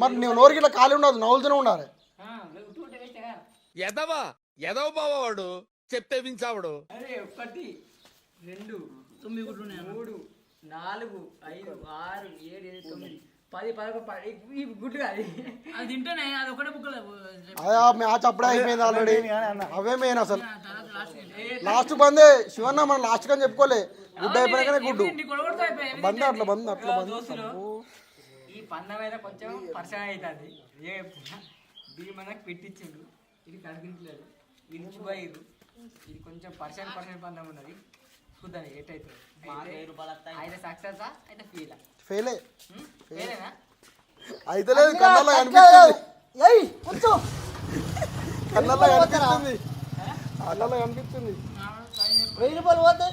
మరి నువ్వు నోరుకి ఇట్లా ఖాళీ ఉండదు, నవ్వులుతూనే ఉండాలి. ఎదవా ఎదవ బావాడు చెప్తే వించావుడు. 1 2 3 4 5 6 7 9 10 11 ఈ గుడ్డు కాదు అది తింటేనే అది ఒకటే బుక్కలు మ్యాచ్ అప్పుడే అయిపోయింది ఆల్రెడీ. అవే మెయిన్ అసలు. లాస్ట్ బందే శివన్న, మనం లాస్ట్ కానీ చెప్పుకోలే. గుడ్డు అయిపోయినాకనే గుడ్డు బంద్. అట్లా బంద్ ఈ పందెం అయితే కొంచెం పరిచయం అవుతుంది. బియ్యం మనకు పెట్టించిండు, ఇది కనిపించలేదు, ఇది చుబాయిరు. ఇది కొంచెం పర్సెంట్ పందెం ఉన్నది. చూద్దాం ఎట్టయితే. అయితే సక్సెస్ అయితే ఫెయిలే ఫెయిలేనా అయితే లేదు. కళ్ళల్లో కనిపిస్తుంది, కళ్ళల్లో కనిపిస్తుంది, కళ్ళల్లో కనిపిస్తుంది. 1000 రూపాయలు పోతే